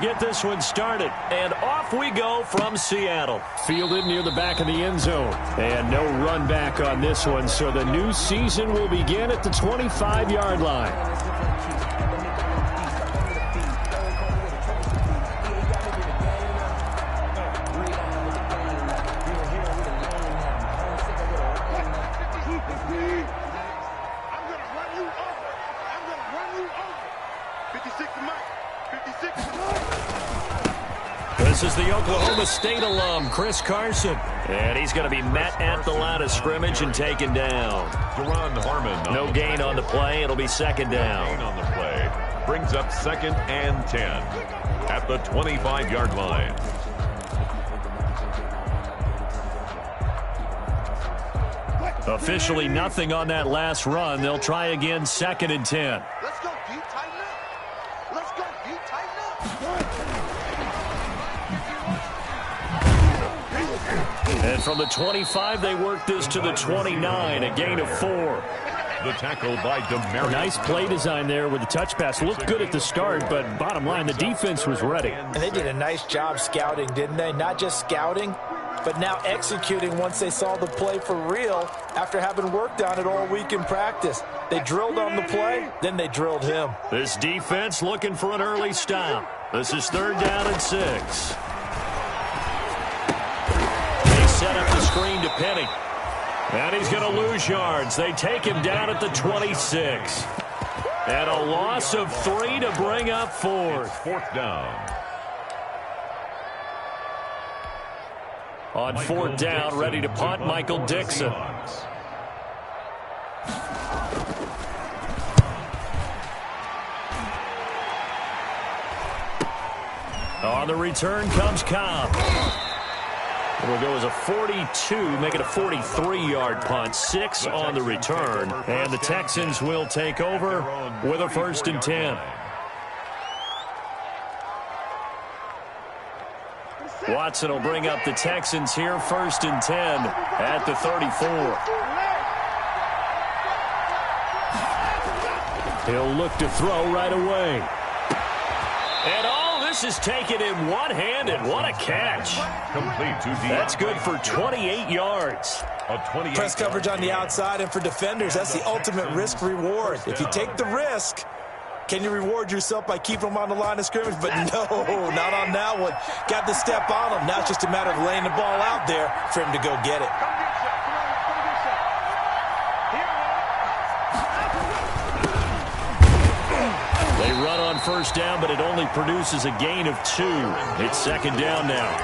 Get this one started, and off we go from Seattle. Fielded near the back of the end zone, and no run back on this one, so the new season will begin at the 25-yard line. This is the Oklahoma State alum, Chris Carson. And he's going to be met at the line of scrimmage and taken down. No gain on the play. It'll be second down. Gain on the play brings up 2nd and 10 at the 25-yard line. Officially nothing on that last run. They'll try again, 2nd and 10. Let's go deep, tighten up. Let's go deep, tighten up. And from the 25, they work this to the 29, a gain of 4. The tackle by Demarius. Nice play design there with the touch pass. Looked good at the start, but bottom line, the defense was ready. And they did a nice job scouting, didn't they? Not just scouting, but now executing once they saw the play for real after having worked on it all week in practice. They drilled on the play, then they drilled him. This defense looking for an early stop. This is 3rd down and 6. Set up the screen to Penny. And he's going to lose yards. They take him down at the 26. And a loss of 3 to bring up 4th. 4th down. On 4th down, ready to punt, Michael Dixon. On the return comes Cobb. It'll go as a 42, make it a 43-yard punt, 6 on the return. And the Texans will take over with a 1st and 10. Watson will bring up the Texans here, 1st and 10 at the 34. He'll look to throw right away. And all this is taken in one-handed. What a catch. Complete to the That's good for 28 yards. Press coverage on the outside, and for defenders, that's the ultimate risk-reward. If you take the risk, can you reward yourself by keeping them on the line of scrimmage? But no, not on that one. Got to step on them. Now it's just a matter of laying the ball out there for him to go get it. They run on 1st down, but it only produces a gain of 2. It's 2nd down now.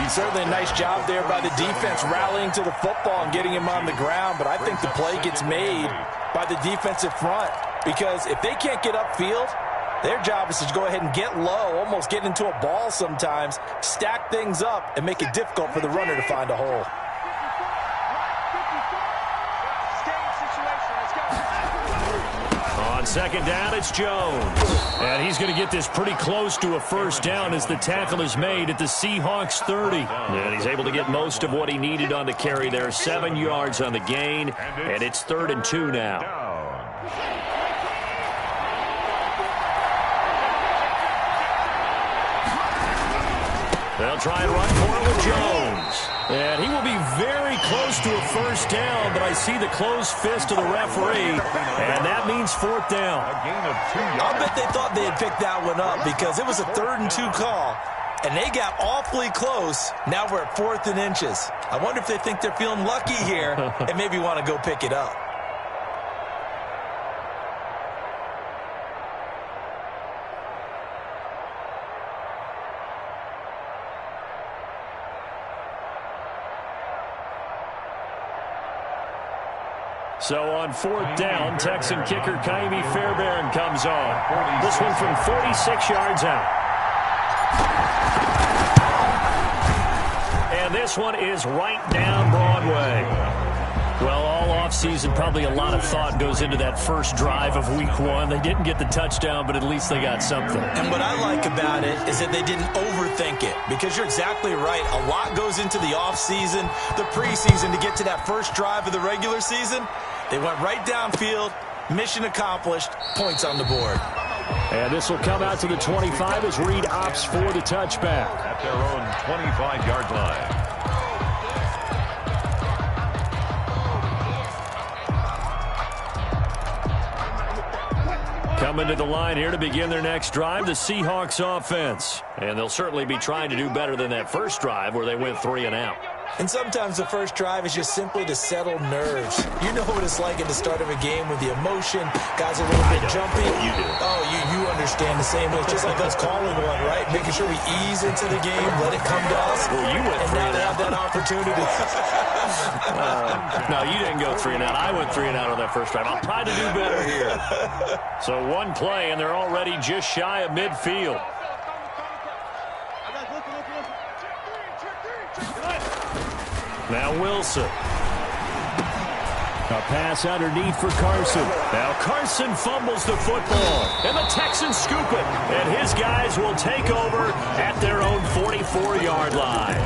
Certainly a nice job there by the defense rallying to the football and getting him on the ground, but I think the play gets made by the defensive front because if they can't get upfield, their job is to go ahead and get low, almost get into a ball sometimes, stack things up, and make it difficult for the runner to find a hole. On 2nd down, it's Jones. And he's going to get this pretty close to a 1st down as the tackle is made at the Seahawks 30. And he's able to get most of what he needed on the carry there. 7 yards on the gain, and it's 3rd and 2 now. They'll try and run for it with Jones. And he will be very close to a 1st down, but I see the closed fist of the referee, and that means 4th down. A gain of 2 yards. I'll bet they thought they had picked that one up because it was a 3rd and 2 call, and they got awfully close. Now we're at 4th and inches. I wonder if they think they're feeling lucky here and maybe want to go pick it up. So on 4th down, Texan kicker Kaimi Fairbairn comes on. This one from 46 yards out. And this one is right down Broadway. Well, all offseason, probably a lot of thought goes into that first drive of week 1. They didn't get the touchdown, but at least they got something. And what I like about it is that they didn't overthink it, because you're exactly right. A lot goes into the offseason, the preseason to get to that first drive of the regular season. They went right downfield, mission accomplished, points on the board. And this will come out to the 25 as Reed opts for the touchback. At their own 25-yard line. Coming to the line here to begin their next drive, the Seahawks offense. And they'll certainly be trying to do better than that first drive where they went 3 and out. And sometimes the first drive is just simply to settle nerves. You know what it's like at the start of a game with the emotion. Guys are a little bit jumpy. You do. Oh, you understand the same way. It's just like us calling one, right? Making sure we ease into the game, let it come to us. Well, you went 3 and out. Have that opportunity. No, you didn't go 3 and out. I went 3 and out on that first drive. I'll try to do better here. So one play, and they're already just shy of midfield. Now Wilson. A pass underneath for Carson. Now Carson fumbles the football, and the Texans scoop it. And his guys will take over at their own 44-yard line.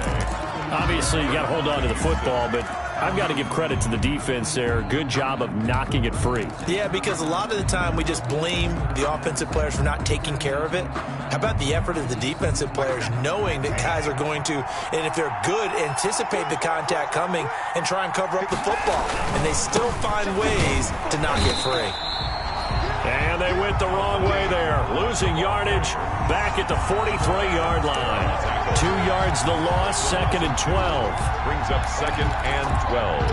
Obviously, you got to hold on to the football, but I've got to give credit to the defense there. Good job of knocking it free. Yeah, because a lot of the time we just blame the offensive players for not taking care of it. How about the effort of the defensive players knowing that guys are going to, and if they're good, anticipate the contact coming and try and cover up the football. And they still find ways to knock it free. And they went the wrong way there. Losing yardage back at the 43-yard line. 2 yards the loss, 2nd and 12. Brings up 2nd and 12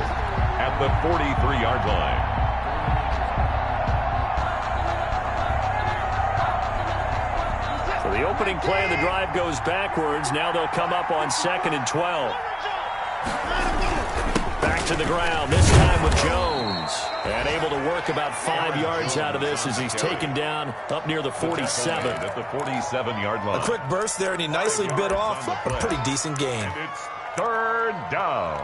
at the 43-yard line. So the opening play of the drive goes backwards. Now they'll come up on 2nd and 12. Back to the ground, this time with Jones. And able to work about 5 yards out of this as he's taken down up near the 47. At the 47-yard line. A quick burst there, and he nicely bit off a pretty decent gain. And it's 3rd down.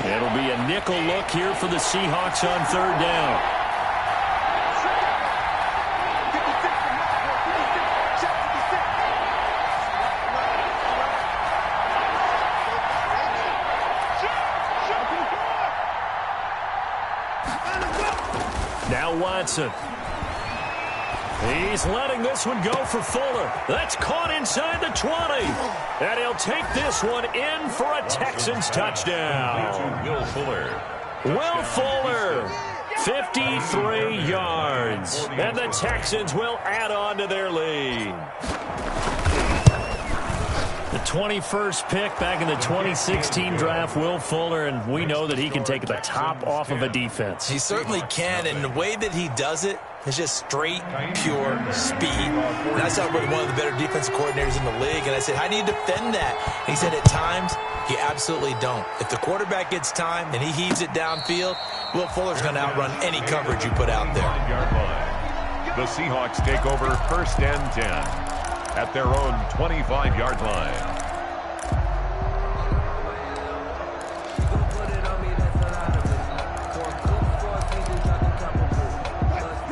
It'll be a nickel look here for the Seahawks on 3rd down. Now Watson. He's letting this one go for Fuller. That's caught inside the 20. And he'll take this one in for a Texans touchdown. Will Fuller. Will Fuller, 53 yards. And the Texans will add on to their lead. The 21st pick back in the 2016 draft, Will Fuller, and we know that he can take the top off of a defense. He certainly can, and the way that he does it is just straight, pure speed. And I saw one of the better defensive coordinators in the league, and I said, how do you defend that? And he said, at times, you absolutely don't. If the quarterback gets time and he heaves it downfield, Will Fuller's going to outrun any coverage you put out there. The Seahawks take over 1st and 10 at their own 25-yard line.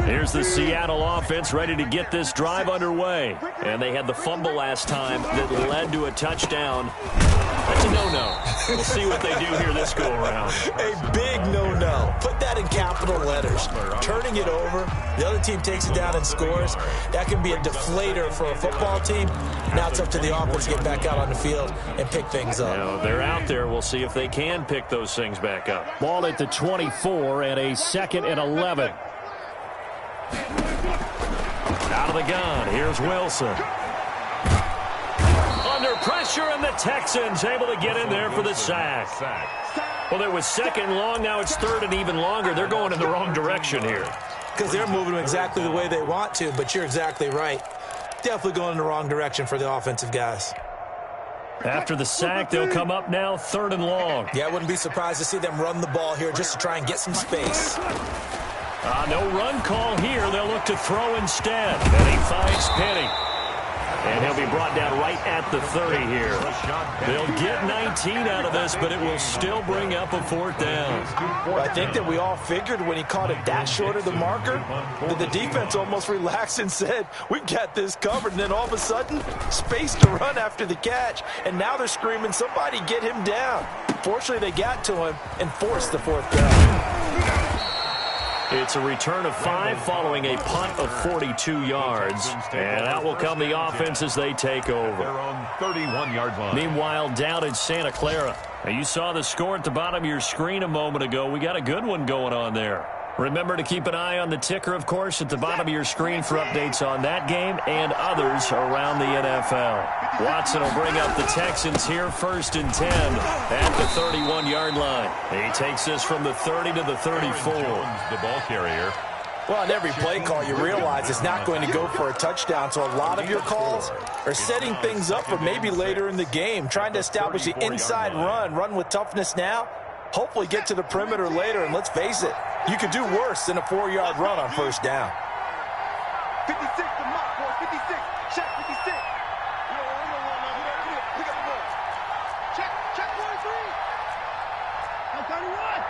Here's the Seattle offense ready to get this drive underway. And they had the fumble last time that led to a touchdown. That's a no-no. We'll see what they do here this go-around. A big no-no. Put that in capital letters. Turning it over, the other team takes it down and scores. That can be a deflator for a football team. Now it's up to the offense to get back out on the field and pick things up. Now, they're out there. We'll see if they can pick those things back up. Ball at the 24 and a 2nd and 11. Out of the gun, here's Wilson. Under pressure, and the Texans able to get in there for the sack. Well, there was 2nd and long, now it's 3rd and even longer. They're going in the wrong direction here. Because they're moving exactly the way they want to, but you're exactly right. Definitely going in the wrong direction for the offensive guys. After the sack, they'll come up now 3rd and long. Yeah, I wouldn't be surprised to see them run the ball here just to try and get some space. No run call here. They'll look to throw instead. And he finds Penny. And he'll be brought down right at the 30 here. They'll get 19 out of this, but it will still bring up a 4th down. Well, I think that we all figured when he caught it that short of the marker, that the defense almost relaxed and said, we've got this covered. And then all of a sudden, space to run after the catch. And now they're screaming, somebody get him down. Fortunately, they got to him and forced the 4th down. It's a return of 5 following a punt of 42 yards. And out will come the offense as they take over. Their own 31-yard line. Meanwhile, down in Santa Clara. Now, you saw the score at the bottom of your screen a moment ago. We got a good one going on there. Remember to keep an eye on the ticker, of course, at the bottom of your screen for updates on that game and others around the NFL. Watson will bring up the Texans here, 1st and 10 at the 31-yard line. He takes this from the 30 to the 34. The ball carrier. Well, on every play call, you realize it's not going to go for a touchdown, so a lot of your calls are setting things up for maybe later in the game, trying to establish the inside run with toughness now, hopefully get to the perimeter later, and let's face it, you could do worse than a 4-yard run on 1st down. 56 to Mark, boy, 56. Check 56. We don't want to pick up the ball. Check 43. I'm 31.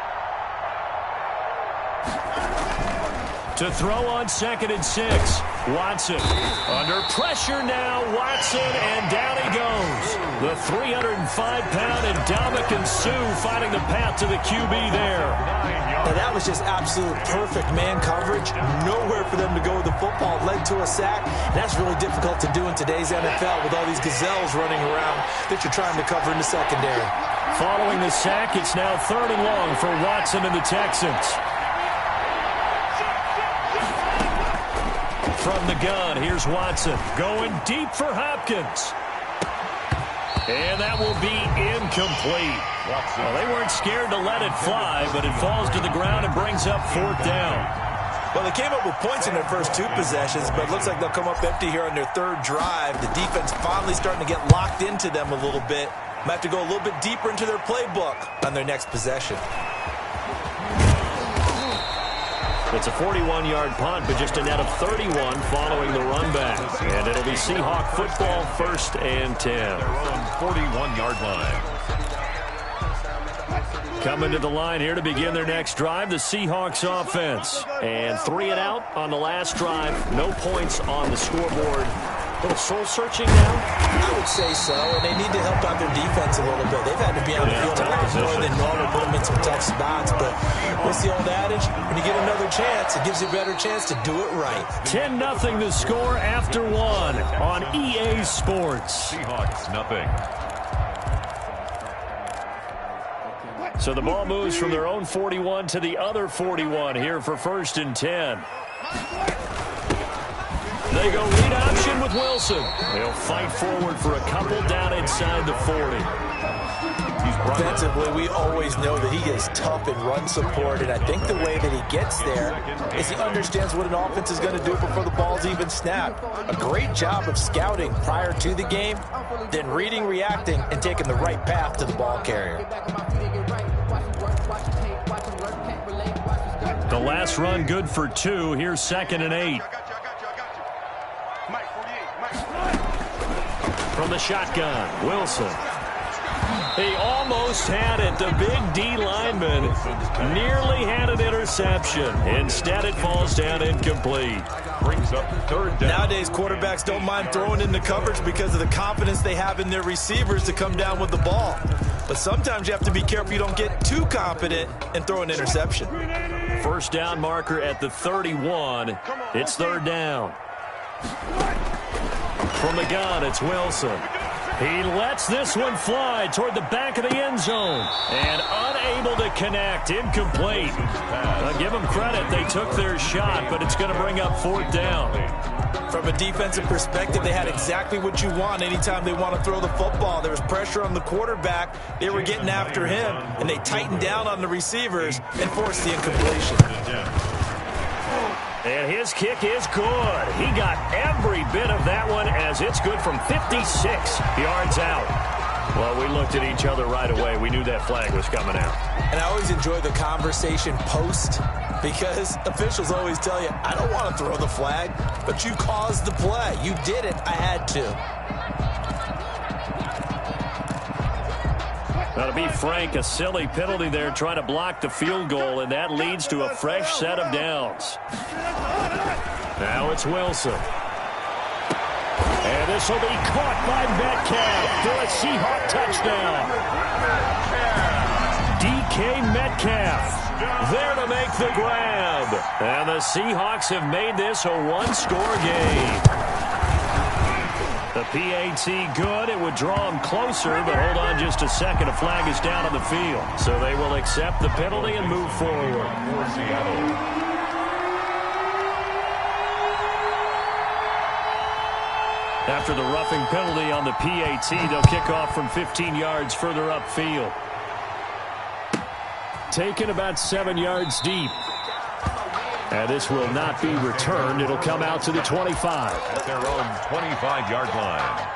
To throw on 2nd and 6. Watson under pressure now. Watson, and down he goes. The 305-pound Ndamukong Suh finding the path to the QB there. And that was just absolute perfect man coverage. Nowhere for them to go with the football. Led to a sack. And that's really difficult to do in today's NFL with all these gazelles running around that you're trying to cover in the secondary. Following the sack, it's now 3rd and long for Watson and the Texans. From the gun, here's Watson going deep for Hopkins. And that will be incomplete. Well, they weren't scared to let it fly, but it falls to the ground and brings up 4th down. Well, they came up with points in their first 2 possessions, but it looks like they'll come up empty here on their 3rd drive. The defense finally starting to get locked into them a little bit. Might have to go a little bit deeper into their playbook on their next possession. It's a 41-yard punt, but just a net of 31 following the run back. And it'll be Seahawk football, 1st and 10. Their own 41-yard line. Coming to the line here to begin their next drive, the Seahawks offense. And 3 and out on the last drive. No points on the scoreboard. A little soul-searching now? I would say so, and they need to help out their defense a little bit. They've had to be on the field a lot more than normal, put them in some tough spots. But what's the old adage? When you get another chance, it gives you a better chance to do it right. 10-0 the score after 1 on EA Sports. Seahawks, nothing. So the ball moves from their own 41 to the other 41 here for 1st and 10. They go read option with Wilson. They'll fight forward for a couple down inside the 40. Defensively, we always know that he is tough in run support, and I think the way that he gets there is he understands what an offense is going to do before the ball's even snapped. A great job of scouting prior to the game, then reading, reacting, and taking the right path to the ball carrier. The last run good for 2. Here's 2nd and 8. From the shotgun, Wilson. He almost had it. The big D lineman nearly had an interception. Instead, it falls down incomplete. Brings up 3rd down. Nowadays, quarterbacks don't mind throwing in the coverage because of the confidence they have in their receivers to come down with the ball. But sometimes you have to be careful you don't get too confident and throw an interception. 1st down marker at the 31. It's 3rd down. From the gun, it's Wilson. He lets this one fly toward the back of the end zone. And unable to connect. Incomplete. I'll give them credit. They took their shot, but it's going to bring up 4th down. From a defensive perspective, they had exactly what you want anytime they want to throw the football. There was pressure on the quarterback. They were getting after him, and they tightened down on the receivers and forced the incompletion. And his kick is good. He got every bit of that one as it's good from 56 yards out. Well, we looked at each other right away. We knew that flag was coming out. And I always enjoy the conversation post because officials always tell you, I don't want to throw the flag, but you caused the play. You did it. I had to. Now, to be frank, a silly penalty there trying to block the field goal, and that leads to a fresh set of downs. Now it's Wilson. And this will be caught by Metcalf for a Seahawk touchdown. DK Metcalf there to make the grab. And the Seahawks have made this a one-score game. The PAT good. It would draw them closer, but hold on just a second. A flag is down on the field. So they will accept the penalty and move forward. For Seattle. After the roughing penalty on the PAT, they'll kick off from 15 yards further upfield. Taken about 7 yards deep. And this will not be returned. It'll come out to the 25. At their own 25-yard line.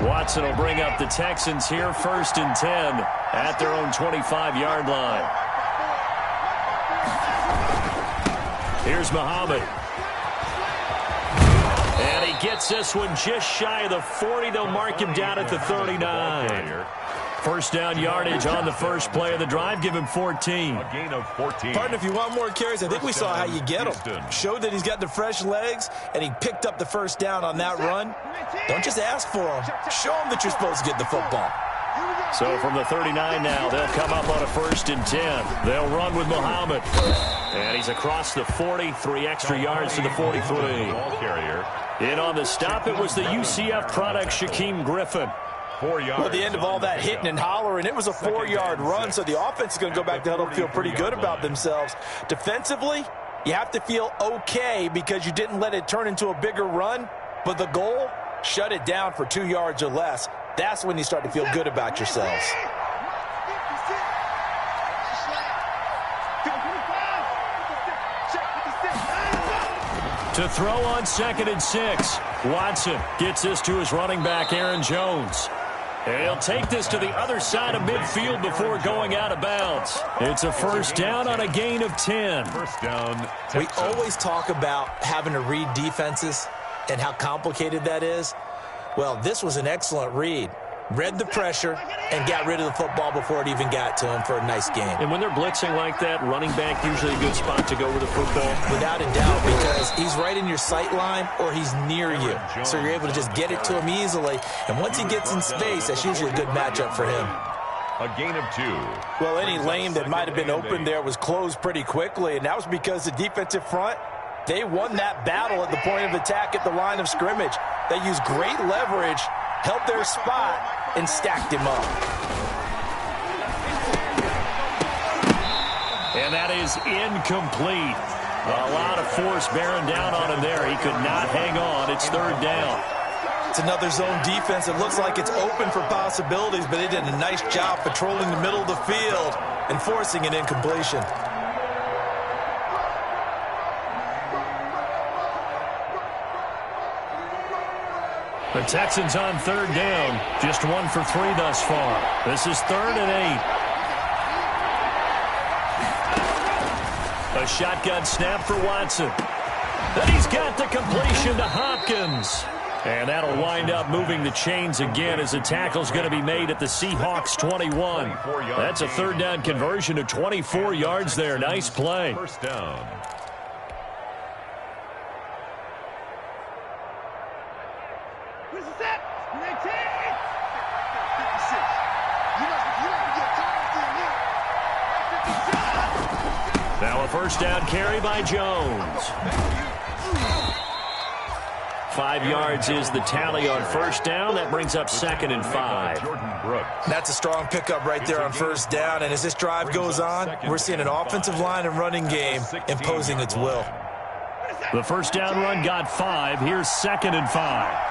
Watson will bring up the Texans here, 1st and 10 at their own 25-yard line. Here's Muhammad. And he gets this one just shy of the 40. They'll mark him down at the 39. First down yardage on the first play of the drive. Give him 14. A gain of 14. Partner, if you want more carries, I think we saw how you get him. Showed that he's got the fresh legs, and he picked up the first down on that run. Don't just ask for him. Show him that you're supposed to get the football. So from the 39 now, they'll come up on a 1st and 10. They'll run with Muhammad. And he's across the 40, 3 extra yards to the 43. Ball carrier. In on the stop, it was the UCF product, Shaquem Griffin. 4 yards. Well, at the end of all that hitting and hollering, it was a 4-yard run, so the offense is going to go back to huddle and feel pretty good about themselves. Defensively, you have to feel okay because you didn't let it turn into a bigger run, but the goal, shut it down for 2 yards or less. That's when you start to feel good about yourselves. To throw on 2nd and 6. Watson gets this to his running back, Aaron Jones. And he'll take this to the other side of midfield before going out of bounds. It's a first down on a gain of 10. First down. Texan. We always talk about having to read defenses and how complicated that is. Well, this was an excellent read. Read the pressure and got rid of the football before it even got to him for a nice game. And when they're blitzing like that, running back usually a good spot to go with the football. Without a doubt, because he's right in your sight line or he's near you. So you're able to just get it to him easily. And once he gets in space, that's usually a good matchup for him. A gain of 2. Well, any lane that might have been open there was closed pretty quickly, and that was because the defensive front, they won that battle at the point of attack at the line of scrimmage. They used great leverage, held their spot, and stacked him up. And that is incomplete. A lot of force bearing down on him there. He could not hang on. It's 3rd down. It's another zone defense. It looks like it's open for possibilities, but they did a nice job patrolling the middle of the field and forcing an incompletion. The Texans on 3rd down. Just 1 for 3 thus far. This is 3rd and 8. A shotgun snap for Watson. Then he's got the completion to Hopkins. And that'll wind up moving the chains again as the tackle's going to be made at the Seahawks 21. That's a 3rd down conversion to 24 yards there. Nice play. First down. Now a first down carry by Jones. 5 yards is the tally on first down. That brings up 2nd and 5. That's a strong pickup right there on first down. And as this drive goes on, we're seeing an offensive line and running game imposing its will. The first down run got 5. Here's 2nd and 5.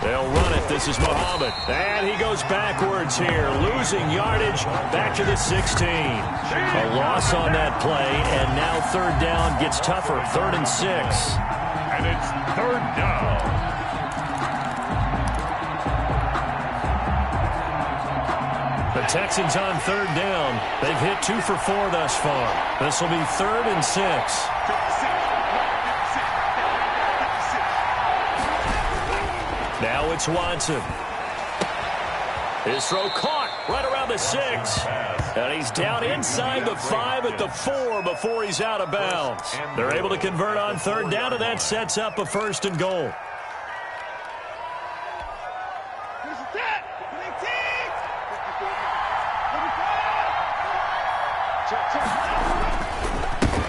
They'll run it. This is Muhammad. And he goes backwards here, losing yardage back to the 16. A loss on that play, and now 3rd down gets tougher. 3rd and 6. And it's third down. The Texans on third down. They've hit 2 for 4 thus far. This will be 3rd and 6. Now it's Watson. His throw caught right around the 6. And he's down inside the 5 at the 4 before he's out of bounds. They're able to convert on third down, and that sets up a 1st and goal.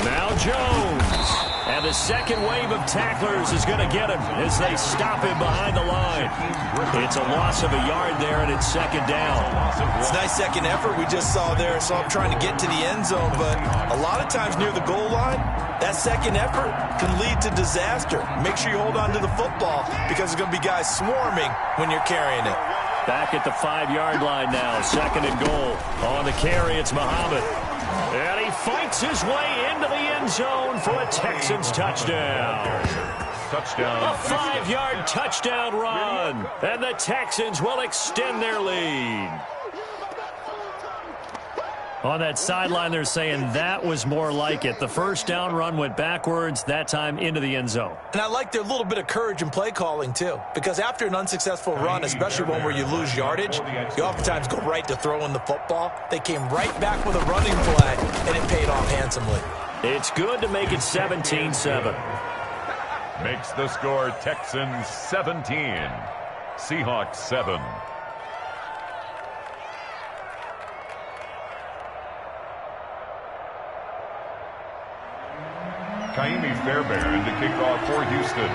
Now Jones. And the second wave of tacklers is going to get him as they stop him behind the line. It's a loss of a yard there, and it's 2nd down. It's a nice second effort we just saw there. So I'm trying to get to the end zone, but a lot of times near the goal line, that second effort can lead to disaster. Make sure you hold on to the football because there's going to be guys swarming when you're carrying it. Back at the 5-yard line now, 2nd and goal. On the carry, it's Muhammad. And he fights his way into the end zone for a Texans touchdown. Touchdown. A 5-yard touchdown run. And the Texans will extend their lead. On that sideline, they're saying that was more like it. The first down run went backwards, that time into the end zone. And I like their little bit of courage in play calling, too. Because after an unsuccessful run, especially one where you lose yardage, you oftentimes go right to throwing the football. They came right back with a running play, and it paid off handsomely. It's good to make it 17-7. Makes the score Texans 17. Seahawks 7. Kaimi Fairbairn to kick off for Houston.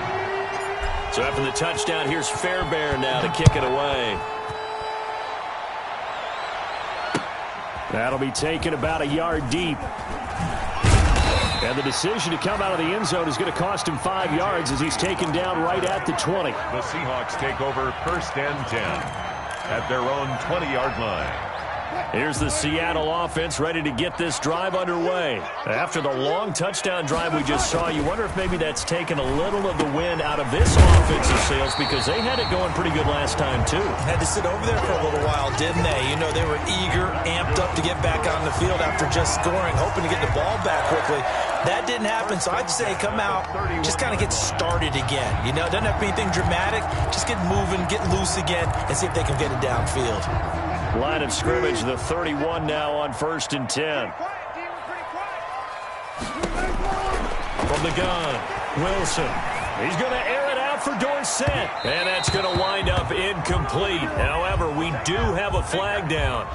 So after the touchdown, here's Fairbairn now to kick it away. That'll be taken about a yard deep. And the decision to come out of the end zone is going to cost him 5 yards as he's taken down right at the 20. The Seahawks take over 1st and 10 at their own 20-yard line. Here's the Seattle offense ready to get this drive underway. After the long touchdown drive we just saw, you wonder if maybe that's taken a little of the wind out of this offensive sails because they had it going pretty good last time, too. Had to sit over there for a little while, didn't they? You know, they were eager, amped up to get back on the field after just scoring, hoping to get the ball back quickly. That didn't happen, so I'd say come out, just kind of get started again. You know, it doesn't have to be anything dramatic. Just get moving, get loose again, and see if they can get it downfield. Line of scrimmage, the 31 now on 1st and 10. From the gun, Wilson. He's going to air it out for Dorsett. And that's going to wind up incomplete. However, we do have a flag down.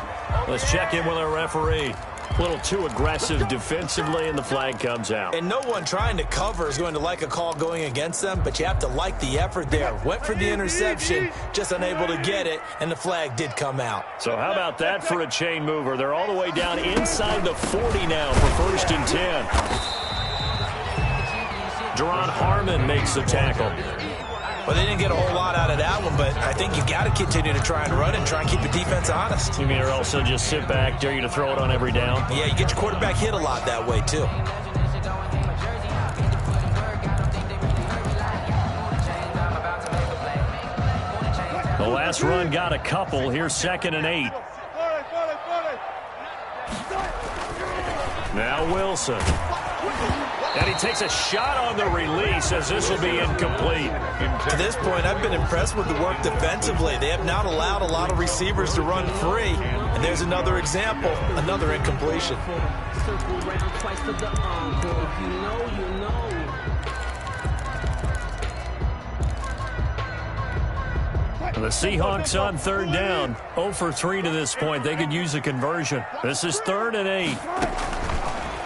Let's check in with our referee. A little too aggressive defensively, and the flag comes out. And no one trying to cover is going to like a call going against them, but you have to like the effort there. Went for the interception, just unable to get it, and the flag did come out. So how about that for a chain mover? They're all the way down inside the 40 now for 1st and 10. Jerron Harmon makes the tackle. Well, they didn't get a whole lot out of that one, but I think you got to continue to try and run and try and keep the defense honest. You mean or also just sit back, dare you to throw it on every down? Yeah, you get your quarterback hit a lot that way, too. The last run got a couple. Here's 2nd and 8. Now Wilson. And he takes a shot on the release as this will be incomplete. To this point, I've been impressed with the work defensively. They have not allowed a lot of receivers to run free. And there's another example, another incompletion. The Seahawks on third down. 0 for 3 to this point. They could use a conversion. This is 3rd and 8.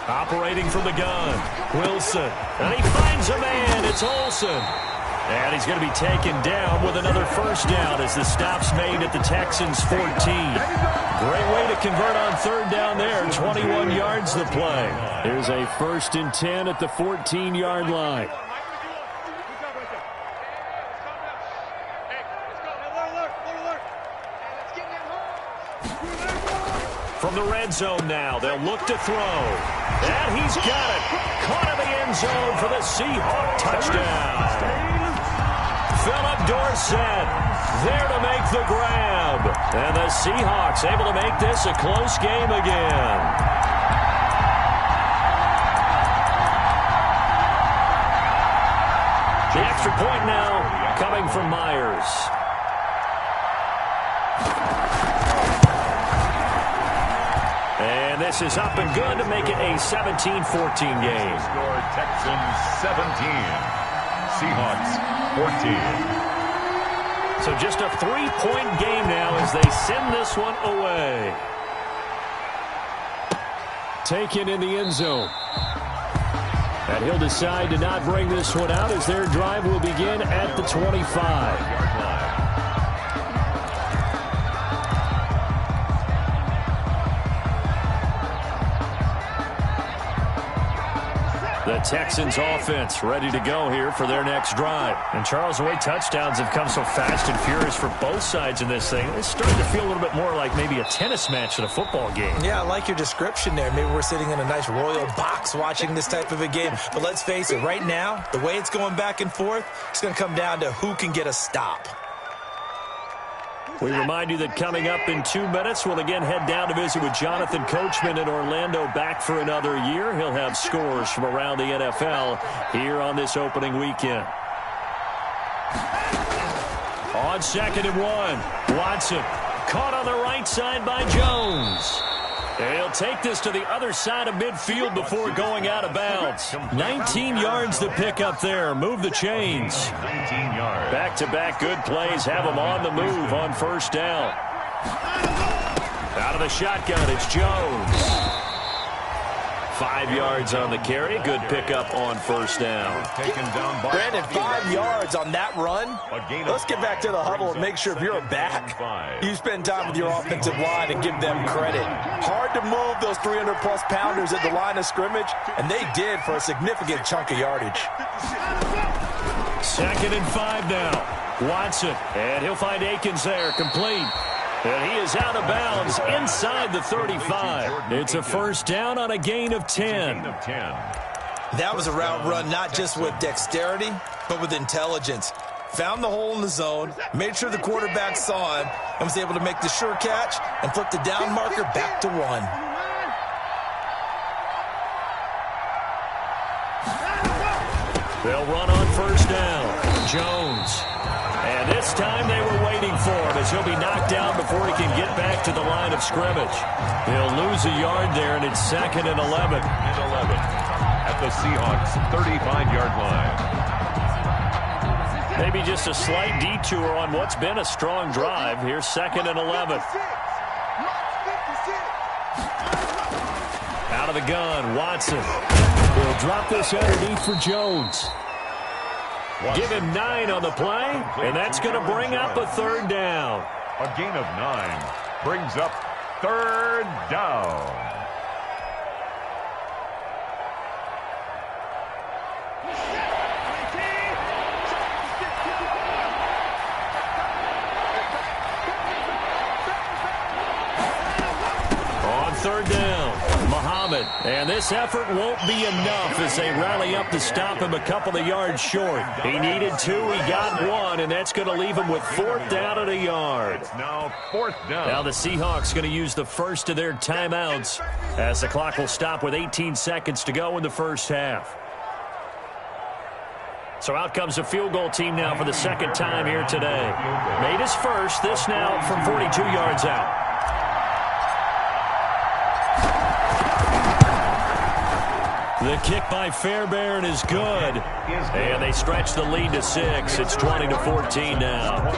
Operating from the gun, Wilson. And he finds a man. It's Olsen. And he's going to be taken down with another 1st down as the stop's made at the Texans' 14. Great way to convert on 3rd down there. 21 yards the play. Here's a 1st and 10 at the 14-yard line. From the red zone now, they'll look to throw. And he's got it. Caught in the end zone for the Seahawk touchdown. Philip Dorsett there to make the grab. And the Seahawks able to make this a close game again. The extra point now coming from Myers. And this is up and good to make it a 17-14 game. Score Texans 17, Seahawks 14. So just a 3-point game now as they send this one away. Taken in the end zone. And he'll decide to not bring this one out as their drive will begin at the 25. The Texans offense ready to go here for their next drive. And Charles, the way touchdowns have come so fast and furious for both sides in this thing, it's starting to feel a little bit more like maybe a tennis match than a football game. Yeah, I like your description there. Maybe we're sitting in a nice royal box watching this type of a game. But let's face it, right now, the way it's going back and forth, it's going to come down to who can get a stop. We remind you that coming up in 2 minutes, we'll again head down to visit with Jonathan Coachman in Orlando, back for another year. He'll have scores from around the NFL here on this opening weekend. On 2nd and 1, Watson caught on the right side by Jones. And he'll take this to the other side of midfield before going out of bounds. 19 yards to pick up there. Move the chains. 19 yards. Back-to-back good plays have them on the move on first down. Out of the shotgun, it's Jones. 5 yards on the carry. Good pickup on first down. Taken down by Brandon, 5 yards on that run. Let's get back to the huddle and make sure if you're a back, you spend time with your offensive line and give them credit. Hard to move those 300-plus pounders at the line of scrimmage, and they did for a significant chunk of yardage. 2nd and 5 now. Watson, and he'll find Akins there, complete. And he is out of bounds inside the 35. It's a first down on a gain of 10. That was a route run not just with dexterity, but with intelligence. Found the hole in the zone, made sure the quarterback saw him, and was able to make the sure catch and flip the down marker back to 1. They'll run on first down. Jones. And this time they were waiting for him as he'll be knocked down before he can get back to the line of scrimmage. He'll lose a yard there, and it's 2nd and 11. At the Seahawks 35-yard line. Maybe just a slight detour on what's been a strong drive. Here's 2nd and 11. Out of the gun, Watson. He'll drop this underneath for Jones. Give him 9 on the play, and that's going to bring up a 3rd down. A gain of 9 brings up 3rd down. On 3rd down, Muhammad. And this effort won't be enough as they rally up to stop him a couple of yards short. He needed 2, he got 1, and that's going to leave him with 4th down and a yard. It's now 4th down. Now the Seahawks going to use the first of their timeouts as the clock will stop with 18 seconds to go in the first half. So out comes the field goal team now for the 2nd time here today. Made his first, this now from 42 yards out. The kick by Fairbairn is good. And they stretch the lead to 6. It's 20-14 now.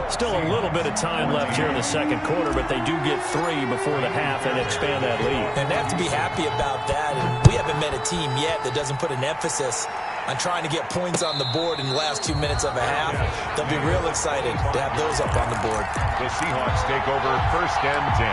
Still a little bit of time left here in the second quarter, but they do get 3 before the half and expand that lead. And they have to be happy about that. And we haven't met a team yet that doesn't put an emphasis on trying to get points on the board in the last 2 minutes of a half. They'll be real excited to have those up on the board. The Seahawks take over 1st and 10.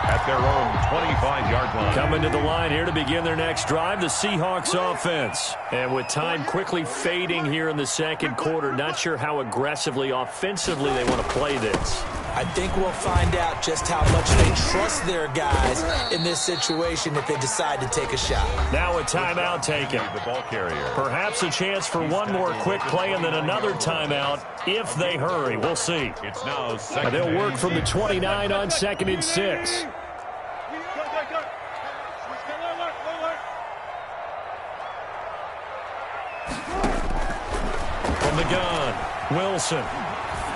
At their own 25-yard line. Coming to the line here to begin their next drive, the Seahawks offense. And with time quickly fading here in the second quarter, not sure how aggressively, offensively they want to play this. I think we'll find out just how much they trust their guys in this situation if they decide to take a shot. Now a timeout taken. The ball carrier. Perhaps a chance for one more quick play and then another timeout if they hurry. We'll see. It's now second. They'll work from the 29 on 2nd and 6. From the gun, Wilson.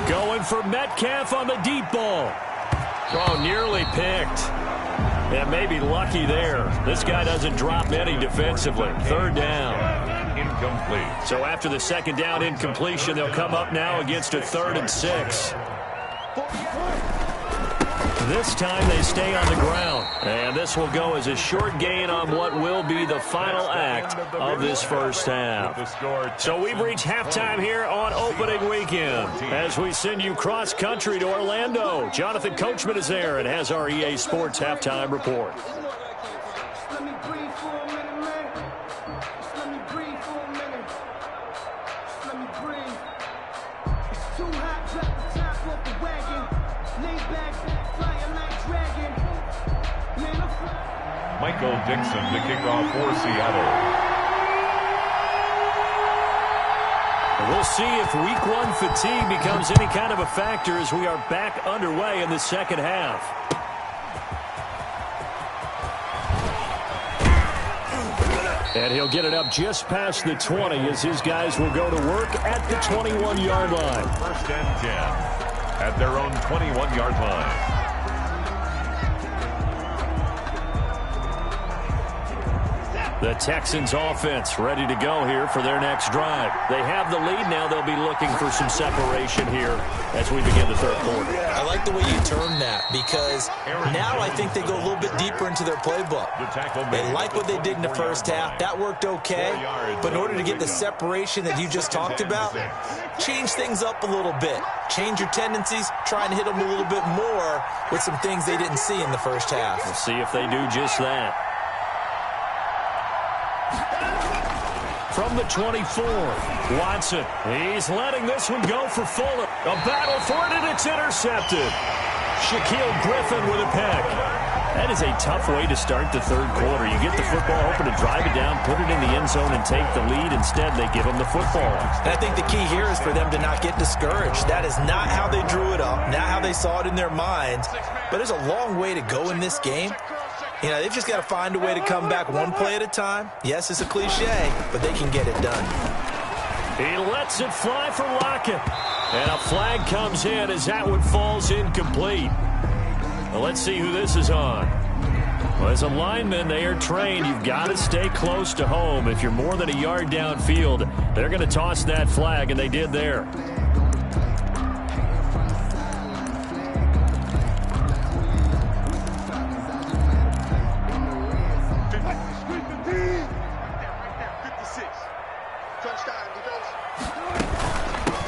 Going for Metcalf on the deep ball. Oh, nearly picked. Yeah, maybe lucky there. This guy doesn't drop many defensively. 3rd down. Incomplete. So after the 2nd down incompletion, they'll come up now against a 3rd and 6. This time they stay on the ground. And this will go as a short gain on what will be the final act of this first half. So we've reached halftime here on opening weekend. As we send you cross-country to Orlando, Jonathan Coachman is there and has our EA Sports halftime report. Michael Dixon to kick off for Seattle. We'll see if week 1 fatigue becomes any kind of a factor as we are back underway in the second half. And he'll get it up just past the 20 as his guys will go to work at the 21-yard line. 1st and 10 at their own 21-yard line. The Texans offense ready to go here for their next drive. They have the lead now. They'll be looking for some separation here as we begin the 3rd quarter. I like the way you term that because now I think they go a little bit deeper into their playbook. They like what they did in the first half. That worked okay. But in order to get the separation that you just talked about, change things up a little bit. Change your tendencies, try and hit them a little bit more with some things they didn't see in the first half. We'll see if they do just that. From the 24, Watson. He's letting this one go for Fuller. A battle for it, and it's intercepted. Shaquille Griffin with a pick. That is a tough way to start the 3rd quarter. You get the football, hoping to drive it down, put it in the end zone, and take the lead. Instead, they give them the football. And I think the key here is for them to not get discouraged. That is not how they drew it up, not how they saw it in their minds. But there's a long way to go in this game. You know, they've just got to find a way to come back one play at a time. Yes, it's a cliche, but they can get it done. He lets it fly for Lockett. And a flag comes in as that one falls incomplete. Well, let's see who this is on. Well, as a lineman, they are trained. You've got to stay close to home. If you're more than a yard downfield, they're going to toss that flag, and they did there.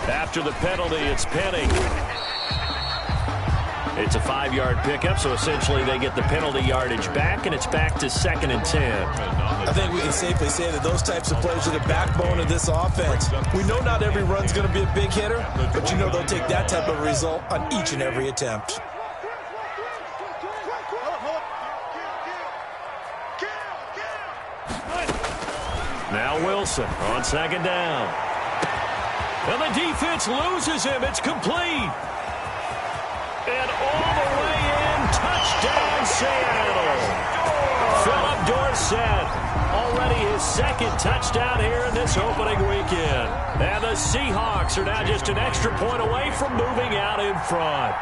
After the penalty, it's Penny. It's a 5-yard pickup, so essentially they get the penalty yardage back, and it's back to 2nd and 10. I think we can safely say that those types of plays are the backbone of this offense. We know not every run's going to be a big hitter, but you know they'll take that type of result on each and every attempt. Now Wilson on 2nd down. And the defense loses him. It's complete. And all the way in, touchdown Seattle. Philip Dorsett, already his 2nd touchdown here in this opening weekend. And the Seahawks are now just an extra point away from moving out in front.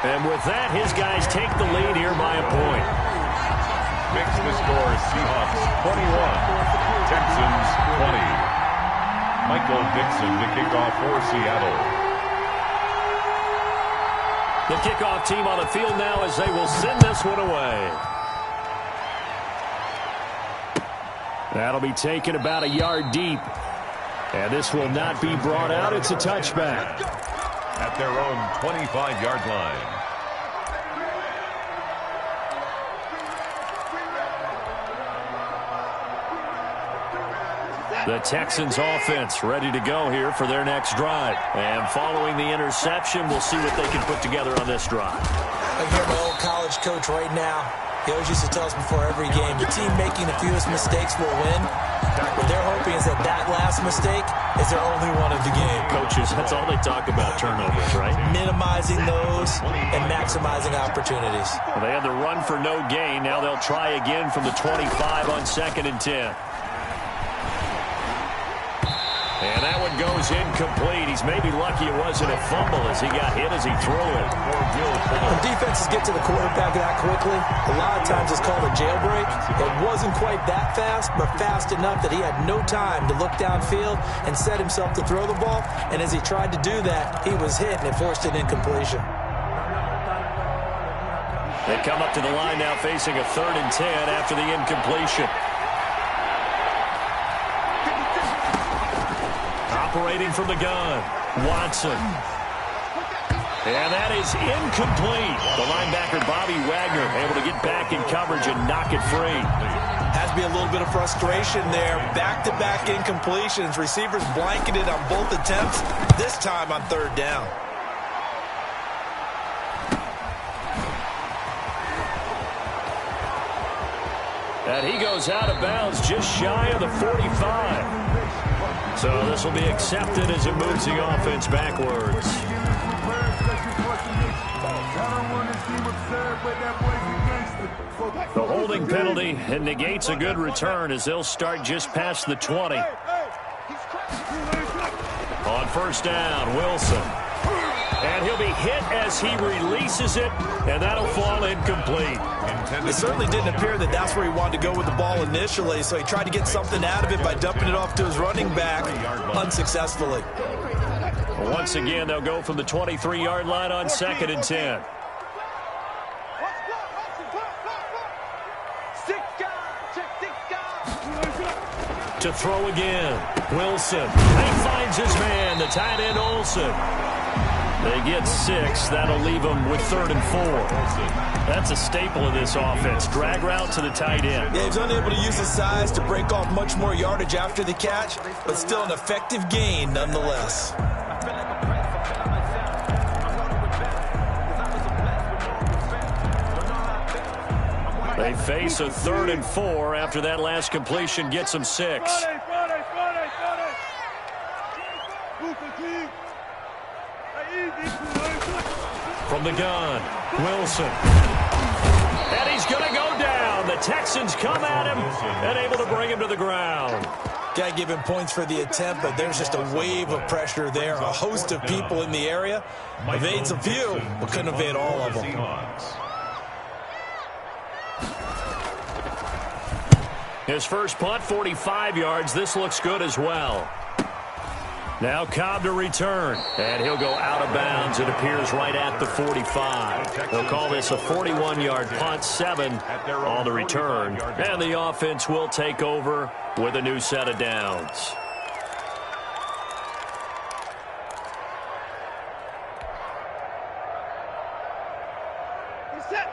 And with that, his guys take the lead here by a point. Makes the score Seahawks 21, Texans 20. Michael Dixon to kick off for Seattle. The kickoff team on the field now as they will send this one away. That'll be taken about a yard deep. And this will not be brought out. It's a touchback. At their own 25-yard line. The Texans offense ready to go here for their next drive. And following the interception, we'll see what they can put together on this drive. I hear my old college coach right now. He always used to tell us before every game, the team making the fewest mistakes will win. What they're hoping is that that last mistake is their only one of the game. Coaches, that's all they talk about, turnovers, right? Minimizing those and maximizing opportunities. Well, they had the run for no gain. Now they'll try again from the 25 on 2nd and 10. And that one goes incomplete. He's maybe lucky it wasn't a fumble as he got hit as he threw it. When defenses get to the quarterback that quickly, a lot of times it's called a jailbreak. It wasn't quite that fast, but fast enough that he had no time to look downfield and set himself to throw the ball. And as he tried to do that, he was hit and it forced an incompletion. They come up to the line now facing a 3rd and 10 after the incompletion. Operating from the gun, Watson. And that is incomplete. The linebacker, Bobby Wagner, able to get back in coverage and knock it free. Has to be a little bit of frustration there. Back-to-back incompletions. Receivers blanketed on both attempts, this time on 3rd down. And he goes out of bounds just shy of the 45. So this will be accepted as it moves the offense backwards. The holding penalty and negates a good return as they'll start just past the 20. On 1st down, Wilson. And he'll be hit as he releases it, and that'll fall incomplete. It certainly didn't appear that that's where he wanted to go with the ball initially, so he tried to get something out of it by dumping it off to his running back unsuccessfully. Once again, they'll go from the 23-yard line on 2nd and 10. To throw again, Wilson. He finds his man, the tight end Olsen. They get 6. That'll leave them with 3rd and 4. That's a staple of this offense. Drag route to the tight end. Yeah, he's unable to use his size to break off much more yardage after the catch, but still an effective gain nonetheless. They face a 3rd and 4 after that last completion gets them 6. From the gun, Wilson. And he's going to go down. The Texans come at him and able to bring him to the ground. Got to give him points for the attempt, but there's just a wave of pressure there. A host of people in the area. Evades a few, but couldn't evade all of them. His first punt, 45 yards. This looks good as well. Now Cobb to return, and he'll go out of bounds. It appears right at the 45. They'll call this a 41-yard punt, 7 on the return. And the offense will take over with a new set of downs.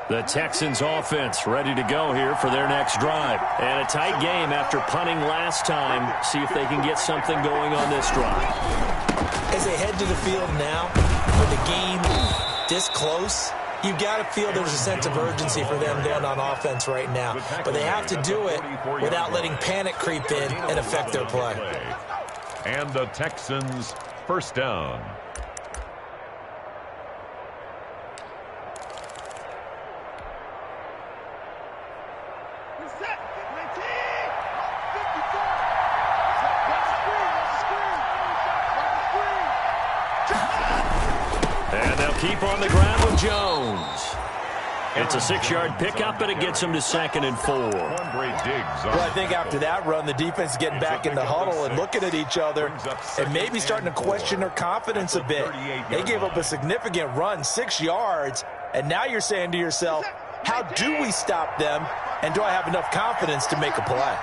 The Texans offense ready to go here for their next drive. And a tight game after punting last time. See if they can get something going on this drive. As they head to the field now, with the game this close, you've got to feel there's a sense of urgency for them going on offense right now. But they have to do it without letting panic creep in and affect their play. And the Texans 1st down. And they'll keep on the ground with Jones. It's a 6-yard pickup, and it gets them to 2nd and 4. Well, I think after that run, the defense is getting back in the huddle and looking at each other and maybe starting to question their confidence a bit. They gave up a significant run, 6 yards, and now you're saying to yourself, how do we stop them, and do I have enough confidence to make a play?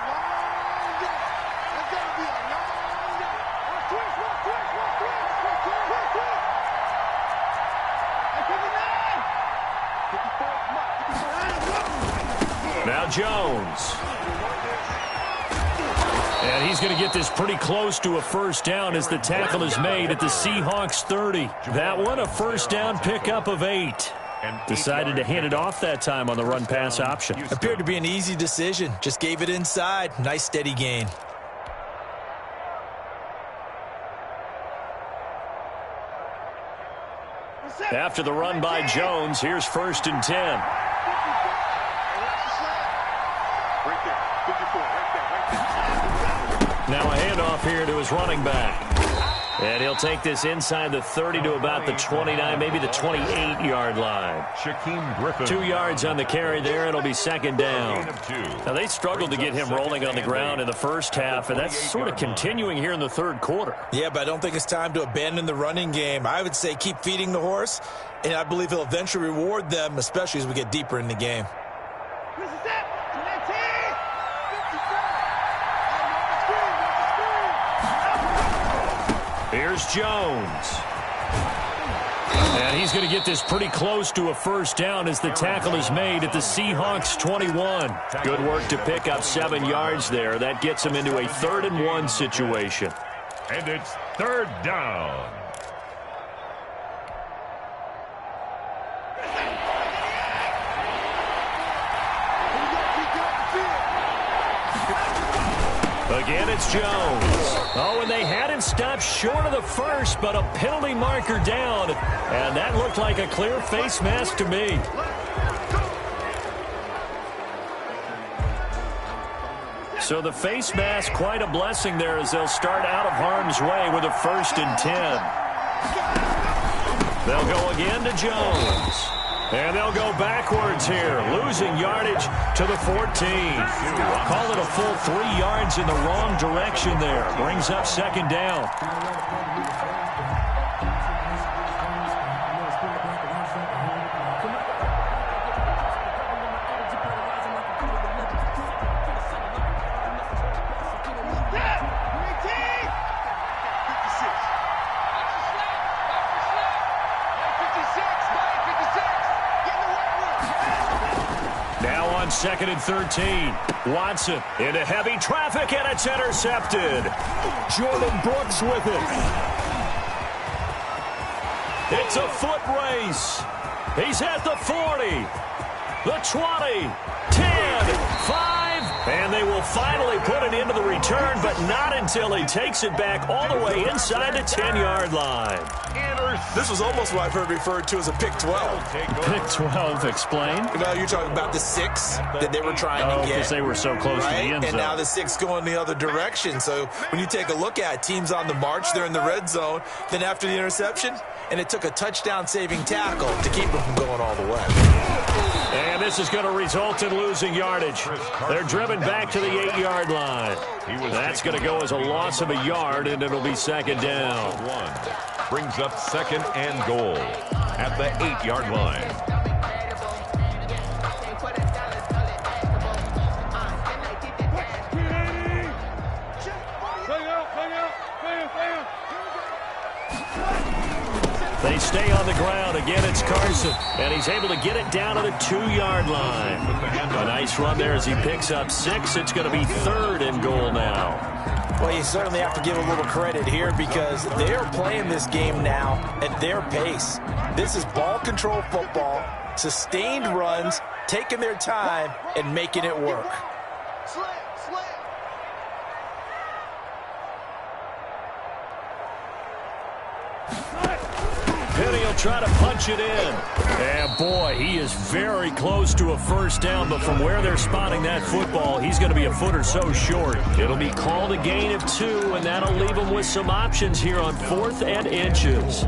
Now Jones. And he's going to get this pretty close to a first down as the tackle is made at the Seahawks 30. That one, a first down pickup of 8. Decided to hand it off that time on the run-pass option. Appeared to be an easy decision. Just gave it inside. Nice steady gain. After the run by Jones, here's 1st and 10. Now a handoff here to his running back. And he'll take this inside the 30 to about the 29, maybe the 28-yard line. 2 yards on the carry there. It'll be 2nd down. Now, they struggled to get him rolling on the ground in the first half, and that's sort of continuing here in the 3rd quarter. Yeah, but I don't think it's time to abandon the running game. I would say keep feeding the horse, and I believe he'll eventually reward them, especially as we get deeper in the game. Here's Jones. And he's going to get this pretty close to a first down as the tackle is made at the Seahawks 21. Good work to pick up 7 yards there. That gets him into a 3rd and 1 situation. And it's 3rd down. Again, it's Jones. Oh, and they had him stopped short of the first, but a penalty marker down. And that looked like a clear face mask to me. So the face mask, quite a blessing there as they'll start out of harm's way with a 1st and 10. They'll go again to Jones. And they'll go backwards here, losing yardage to the 14. Call it a full 3 yards in the wrong direction there. Brings up 2nd down. Now on 2nd and 13. Watson into heavy traffic, and it's intercepted. Jordan Brooks with it. It's a foot race. He's at the 40, the 20, 10, 5, and they will finally put it into the return, but not until he takes it back all the way inside the 10-yard line. This was almost what I've heard referred to as a pick 12. Pick 12, explain. You know, you're talking about the 6 that they were trying to get. Because they were so close to the end zone. And now the 6 going the other direction. So when you take a look at teams on the march, they're in the red zone. Then after the interception, and it took a touchdown-saving tackle to keep them from going all the way. And this is going to result in losing yardage. They're driven back to the 8-yard line. That's going to go as a loss of a yard, and it'll be 2nd down. Brings up 2nd and goal at the 8-yard line. They stay on the ground. Again, it's Carson. And he's able to get it down to the 2-yard line. A nice run there as he picks up 6. It's going to be 3rd and goal now. Well, you certainly have to give a little credit here because they're playing this game now at their pace. This is ball control football, sustained runs, taking their time, and making it work. Penny will try to punch it in. And boy, he is very close to a first down, but from where they're spotting that football, he's going to be a foot or so short. It'll be called a gain of 2, and that'll leave him with some options here on 4th and inches.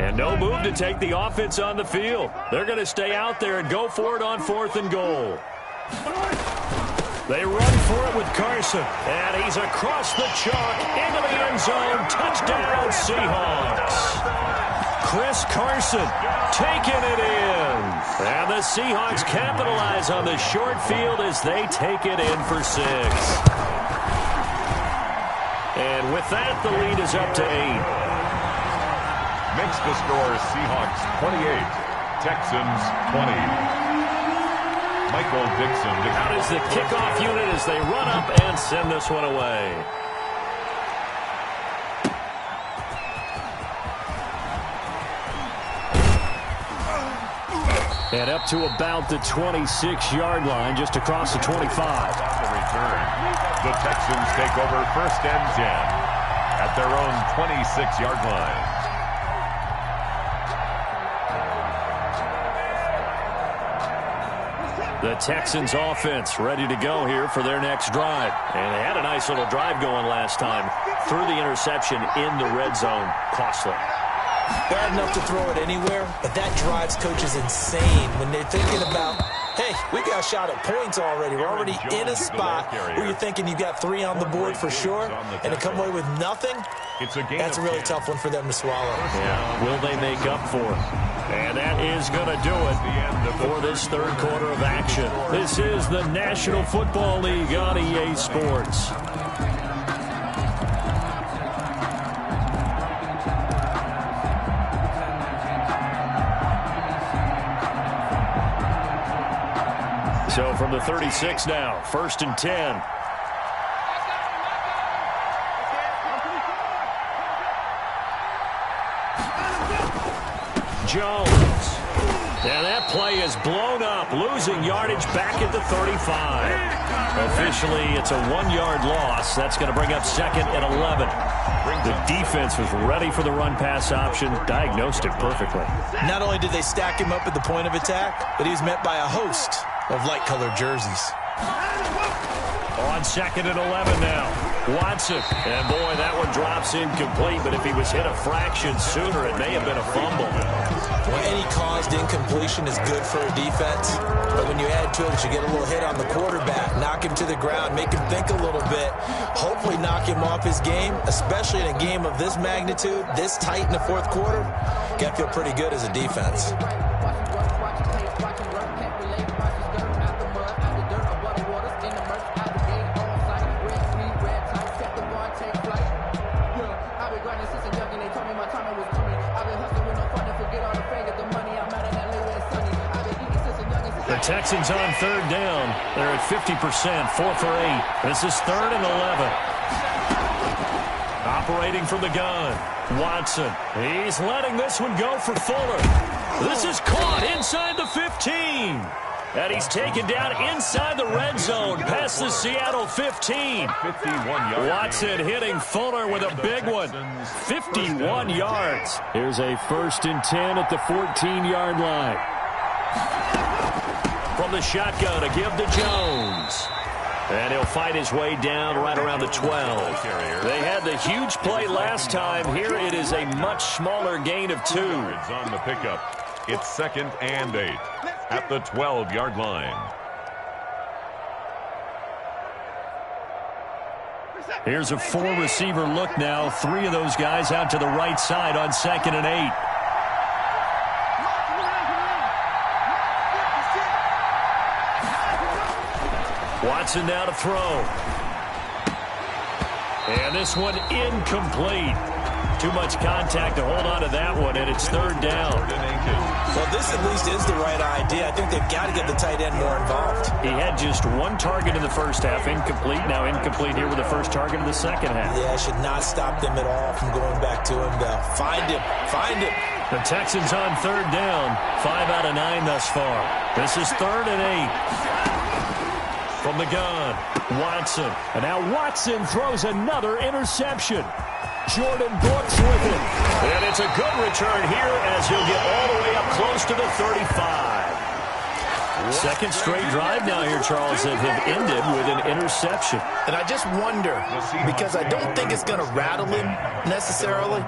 And no move to take the offense on the field. They're going to stay out there and go for it on 4th and goal. They run for it with Carson. And he's across the chalk into the end zone. Touchdown, Seahawks. Chris Carson taking it in. And the Seahawks capitalize on the short field as they take it in for 6. And with that, the lead is up to 8. Makes the score Seahawks 28, Texans 20. Michael Dixon. Out is the kickoff unit as they run up and send this one away. And up to about the 26-yard line, just across the 25. On the return, the Texans take over 1st and 10 at their own 26-yard line. The Texans offense ready to go here for their next drive. And they had a nice little drive going last time. Threw the interception in the red zone. Costly. Bad enough to throw it anywhere, but that drives coaches insane when they're thinking about, hey, we got a shot at points already. We're already in a spot where you're thinking you've got 3 on the board for sure, and to come away with nothing, that's a really tough one for them to swallow. Yeah. Will they make up for it? And that is going to do it for this third quarter of action. This is the National Football League on EA Sports. So from the 36 now, 1st and 10. Jones. And that play is blown up, losing yardage back at the 35. Officially, it's a 1-yard loss. That's going to bring up 2nd and 11. The defense was ready for the run-pass option, diagnosed it perfectly. Not only did they stack him up at the point of attack, but he was met by a host of light-colored jerseys. On 2nd and 11 now. Watson. And, boy, that one drops incomplete, but if he was hit a fraction sooner, it may have been a fumble. Well, any caused incompletion is good for a defense, but when you add to it that you get a little hit on the quarterback, knock him to the ground, make him think a little bit, hopefully knock him off his game, especially in a game of this magnitude, this tight in the 4th quarter, got to feel pretty good as a defense. The Texans on 3rd down. They're at 50%, 4 for 8. This is 3rd and 11. Operating from the gun. Watson. He's letting this one go for Fuller. This is caught inside the 15. And he's taken down inside the red zone past the Seattle 15. 51 yards. Watson hitting Fuller with a big one. 51 yards. Here's a 1st and 10 at the 14-yard line. From the shotgun, a give to Jones. And he'll fight his way down right around the 12. They had the huge play last time. Here it is a much smaller gain of 2. On the pickup. It's 2nd and 8 at the 12-yard line. Here's a 4-receiver look now. 3 of those guys out to the right side on 2nd and 8. Watson now to throw. And this one incomplete. Too much contact to hold on to that one, and it's 3rd down. Well, this at least is the right idea. I think they've got to get the tight end more involved. He had just 1 target in the first half, incomplete. Now incomplete here with the first target in the second half. Yeah, should not stop them at all from going back to him, though. Find him. Find him. The Texans on 3rd down. 5 out of 9 thus far. This is 3rd and 8. From the gun, Watson. And now Watson throws another interception. Jordan Brooks with it. And it's a good return here as he'll get all the way up close to the 35. Second straight drive now here, Charles, that have ended with an interception. And I just wonder, because I don't think it's going to rattle him necessarily,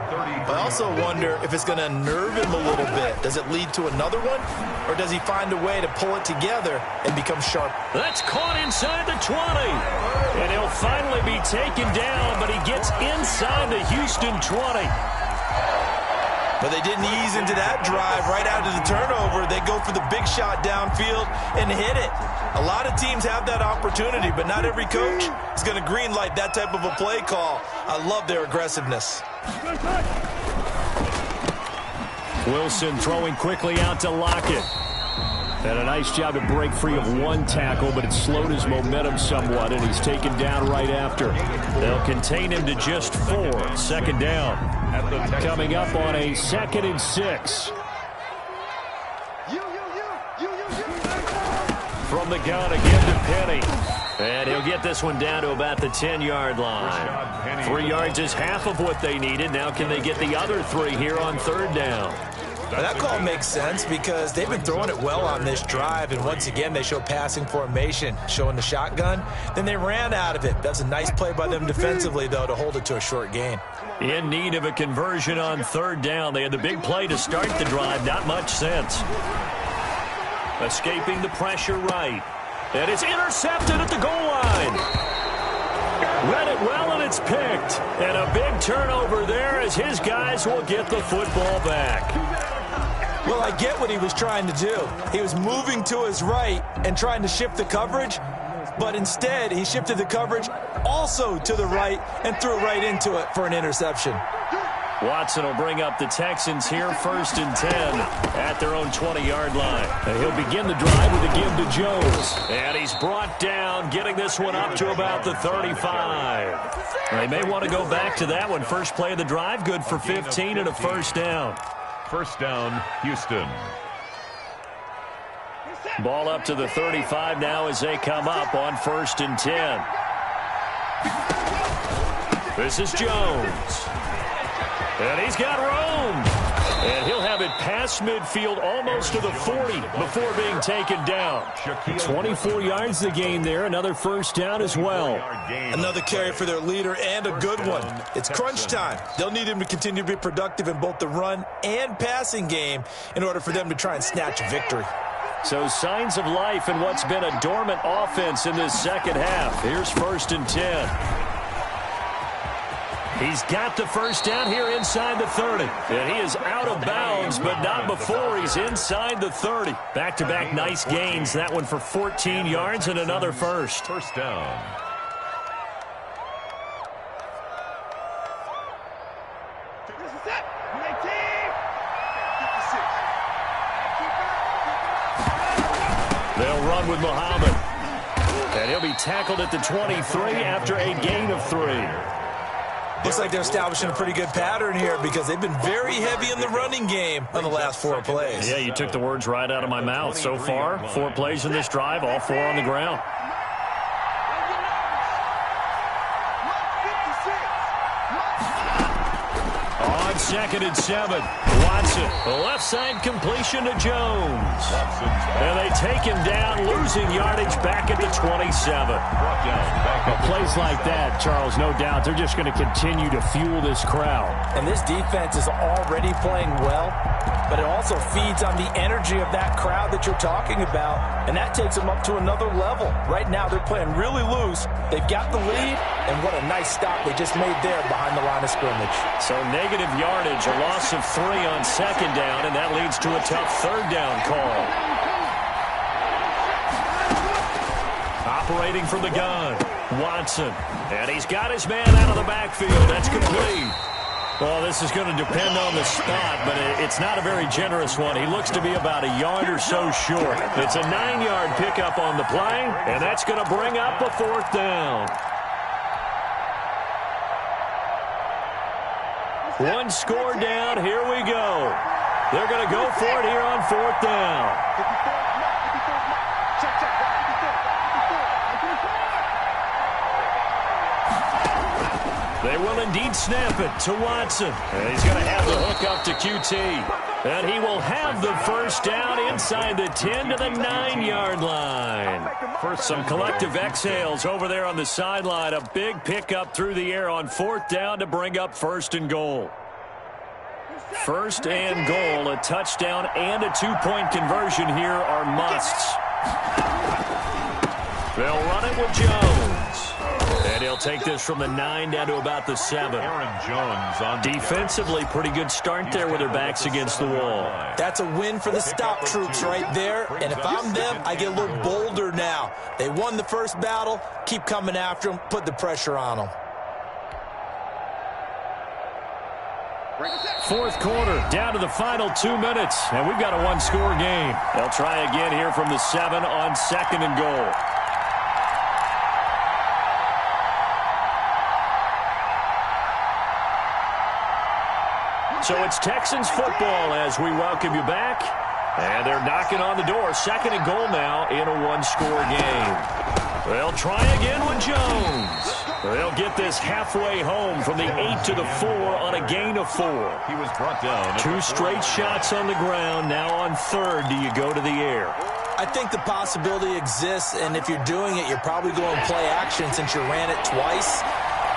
but I also wonder if it's going to unnerve him a little bit. Does it lead to another one, or does he find a way to pull it together and become sharp? That's caught inside the 20. And he'll finally be taken down, but he gets inside the Houston 20. But they didn't ease into that drive right out of the turnover. They go for the big shot downfield and hit it. A lot of teams have that opportunity, but not every coach is going to green light that type of a play call. I love their aggressiveness. Wilson throwing quickly out to Lockett. And a nice job to break free of one tackle, but it slowed his momentum somewhat, and he's taken down right after. They'll contain him to just 4. Second down. Coming up on a 2nd and 6. From the gun again to Penny. And he'll get this one down to about the 10-yard line. 3 yards is half of what they needed. Now can they get the other 3 here on 3rd down? Well, that call makes sense because they've been throwing it well on this drive, and once again they show passing formation, showing the shotgun. Then they ran out of it. That's a nice play by them defensively, though, to hold it to a short gain. In need of a conversion on 3rd down. They had the big play to start the drive. Not much sense. Escaping the pressure right. And it's intercepted at the goal line. Read it well, and it's picked. And a big turnover there as his guys will get the football back. Well, I get what he was trying to do. He was moving to his right and trying to shift the coverage, but instead he shifted the coverage also to the right and threw right into it for an interception. Watson will bring up the Texans here 1st and 10 at their own 20-yard line. And he'll begin the drive with a give to Jones. And he's brought down, getting this one up to about the 35. They may want to go back to that one. First play of the drive, good for 15 and a 1st down. 1st down, Houston. Ball up to the 35 now as they come up on 1st and 10. This is Jones. And he's got room. And he'll have it past midfield almost to the 40 before being taken down. 24 yards the gain there. Another 1st down as well. Another carry for their leader and a good one. It's crunch time. They'll need him to continue to be productive in both the run and passing game in order for them to try and snatch a victory. So signs of life in what's been a dormant offense in this second half. Here's 1st and 10. He's got the 1st down here inside the 30. And he is out of bounds, but not before he's inside the 30. Back-to-back nice gains. That one for 14 yards and another 1st. 1st down. They'll run with Muhammad. And he'll be tackled at the 23 after a gain of 3. Looks like they're establishing a pretty good pattern here because they've been very heavy in the running game on the last 4 plays. Yeah, you took the words right out of my mouth. So far, 4 plays in this drive, all 4 on the ground. On 2nd and 7, Watson, left side completion to Jones. And they take him down, losing yardage back at the 27. Plays like that, Charles, no doubt, they're just going to continue to fuel this crowd. And this defense is already playing well, but it also feeds on the energy of that crowd that you're talking about, and that takes them up to another level. Right now, they're playing really loose. They've got the lead, and what a nice stop they just made there behind the line of scrimmage. So negative yardage, a loss of 3 on 2nd down, and that leads to a tough 3rd down call. Operating from the gun, Watson. And he's got his man out of the backfield. That's complete. Well, this is going to depend on the spot, but it's not a very generous one. He looks to be about a yard or so short. It's a 9-yard pickup on the play, and that's going to bring up a 4th down. One score down. Here we go. They're going to go for it here on 4th down. They will indeed snap it to Watson. And he's going to have the hook up to QT. And he will have the 1st down inside the 10 to the 9-yard line. First, some collective exhales over there on the sideline. A big pickup through the air on 4th down to bring up 1st and goal. 1st and goal, a touchdown and a 2-point conversion here are musts. They'll run it with Jones. And They'll take this from the 9 down to about the 7. Aaron Jones on Defensively, pretty good start there with their backs against the wall. That's a win for the stop troops right there. And if I'm them, I get a little bolder now. They won the first battle. Keep coming after them. Put the pressure on them. Fourth quarter, down to the final 2 minutes, and we've got a one-score game. They'll try again here from the 7 on 2nd and goal. So it's Texans football as we welcome you back. And they're knocking on the door. 2nd and goal now in a one-score game. They'll try again with Jones. They'll get this halfway home from the 8 to the 4 on a gain of 4. He was brought down. 2 straight shots on the ground. Now on 3rd, do you go to the air? I think the possibility exists, and if you're doing it, you're probably going play action since you ran it twice.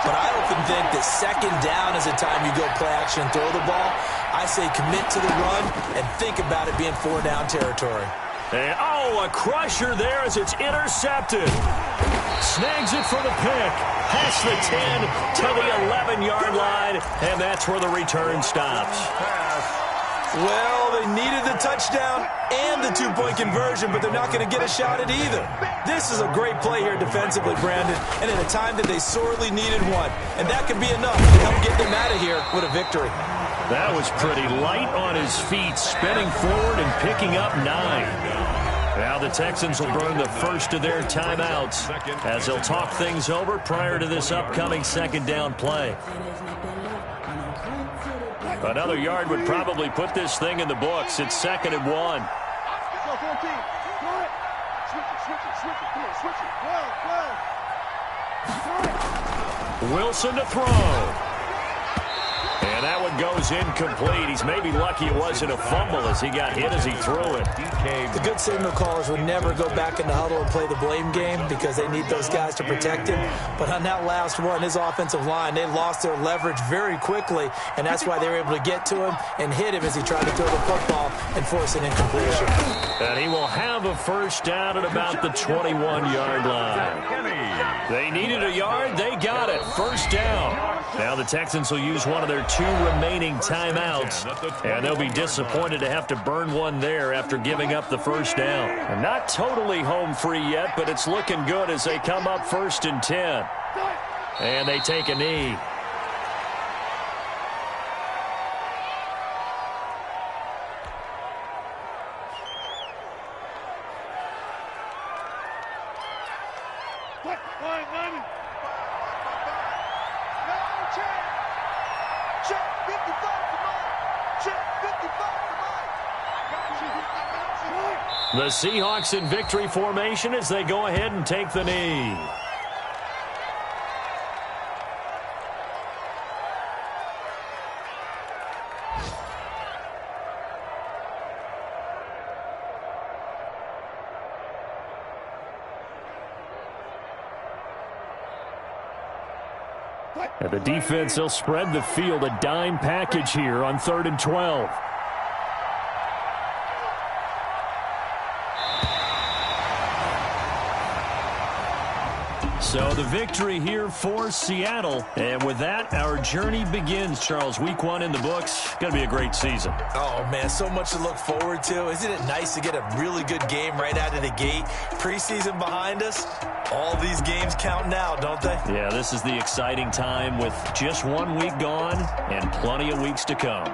But I often think that 2nd down is the time you go play action and throw the ball. I say commit to the run and think about it being 4-down territory. And, a crusher there as it's intercepted. Snags it for the pick. Past the 10 to the 11-yard line, and that's where the return stops. Well, they needed the touchdown and the 2-point conversion, but they're not going to get a shot at either. This is a great play here defensively, Brandon, and in a time that they sorely needed one. And that could be enough to help get them out of here with a victory. That was pretty light on his feet, spinning forward and picking up 9. Now the Texans will burn the first of their timeouts as they'll talk things over prior to this upcoming 2nd down play. Another yard would probably put this thing in the books. It's 2nd and 1. Wilson to throw. And that one goes incomplete. He's maybe lucky it wasn't a fumble as he got hit as he threw it. The good signal callers would never go back in the huddle and play the blame game because they need those guys to protect him. But on that last one, his offensive line, they lost their leverage very quickly, and that's why they were able to get to him and hit him as he tried to throw the football and force an incompletion. And he will have a first down at about the 21-yard line. They needed a yard. They got it. First down. Now the Texans will use one of their 2 remaining timeouts, and they'll be disappointed to have to burn one there after giving up the first down. And not totally home free yet, but it's looking good as they come up 1st and 10. And they take a knee. The Seahawks in victory formation as they go ahead and take the knee. And the defense, they'll spread the field, a dime package here on 3rd and 12. So the victory here for Seattle. And with that, our journey begins, Charles. Week 1 in the books. Going to be a great season. Oh, man, so much to look forward to. Isn't it nice to get a really good game right out of the gate? Preseason behind us. All these games count now, don't they? Yeah, this is the exciting time with just 1 week gone and plenty of weeks to come.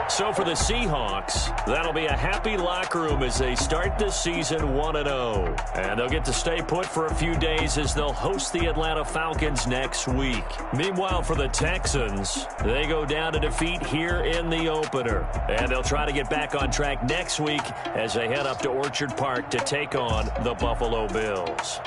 So for the Seahawks, that'll be a happy locker room as they start this season 1-0. And they'll get to stay put for a few days as they'll host the Atlanta Falcons next week. Meanwhile, for the Texans, they go down to defeat here in the opener. And they'll try to get back on track next week as they head up to Orchard Park to take on the Buffalo Bills.